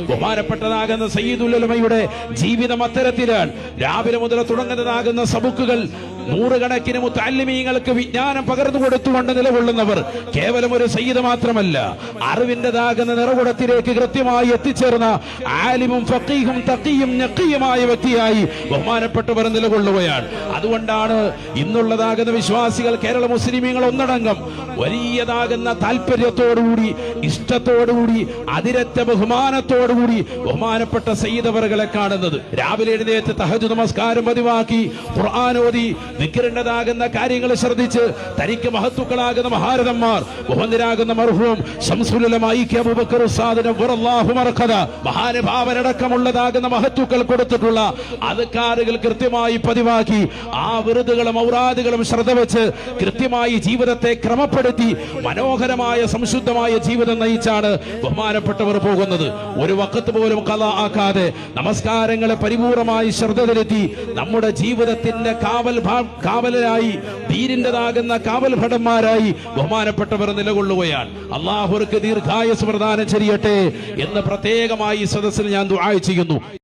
ബഹുമാനപ്പെട്ടതാകുന്ന സയ്യിദുൽ ഉലമയുടെ ജീവിതം അത്തരത്തിലാണ്. രാവിലെ മുതൽ തുടങ്ങുന്നതാകുന്ന സബുക്കുകൾ നൂറുകണക്കിന് മുത്തഅല്ലിമീങ്ങൾക്ക് വിജ്ഞാനം പകർന്നു കൊടുത്തുകൊണ്ട് നിലകൊള്ളുന്നവർ കേവലം ഒരു സയ്യിദ് മാത്രമല്ല, അറിവിന്റേതാകുന്ന നിറകുടത്തിലേക്ക് കൃത്യമായി എത്തിച്ചേർന്ന ആലിമും ഫഖീഹും തഖിയും നഖിയുമായ വ്യക്തിയായി ബഹുമാനപ്പെട്ടവർ നിലകൊള്ളുകയാണ്. അതുകൊണ്ടാണ് ഇന്നുള്ളതാകുന്ന വിശ്വാസികൾ, കേരള മുസ്ലിമീങ്ങൾ ഒന്നടങ്കം വലിയതാകുന്ന താല്പര്യത്തോടുകൂടി, ഇഷ്ടത്തോടുകൂടി, അതിരറ്റ ബഹുമാനത്തോടുകൂടി ബഹുമാനപ്പെട്ട സയ്യിദ് അവറുകളെ കാണുന്നത്. രാവിലെ എഴുന്നേറ്റ് തഹജ്ജുദ് നമസ്കാരം പതിവാക്കി, ഖുർആൻ ഓതി, ദിക്റിന്റേതാകുന്ന കാര്യങ്ങൾ ശ്രദ്ധിച്ച്, തനിക്ക് മഹത്തുക്കളാകുന്ന മഹാരഥന്മാർ ബഹുമാനരാകുന്ന മർഹൂം ശംസുൽ ഉലമ ഇ.കെ. അബൂബക്കർ ഉസ്താദ് നവ്വറല്ലാഹു മർഖദ മഹാനുഭാവനടക്കമുള്ളതാകുന്ന മഹത്തുക്കൾ കൊടുത്തിട്ടുള്ള അദ്കാറുകൾ കൃത്യമായി പതിവാക്കി, ആ വിറുദുകളും ഔറാദുകളും ശ്രദ്ധ വെച്ച് കൃത്യമായി ജീവിതത്തെ ക്രമപ്പെടുത്തി മനോഹരമായ സംശുദ്ധമായ ജീവിതം നയിച്ചാണ് ബഹുമാനപ്പെട്ടവർ പോകുന്നത്. ഒരു വഖത്ത് പോലും ഖളാ ആക്കാതെ നമസ്കാരങ്ങളെ പരിപൂർണമായി ശ്രദ്ധ ചെലുത്തി നമ്മുടെ ജീവിതത്തിന്റെ കാവലായി, ദീനിന്റേതാകുന്ന കാവൽ ഭടന്മാരായി ബഹുമാനപ്പെട്ടവർ നിലകൊള്ളുകയാണ്. അല്ലാഹു അവർക്ക് ദീർഘായുസ്സ് പ്രദാനം ചെയ്യട്ടെ എന്ന് പ്രത്യേകമായി സദസ്സിൽ ഞാൻ ദുആ ചെയ്യുന്നു.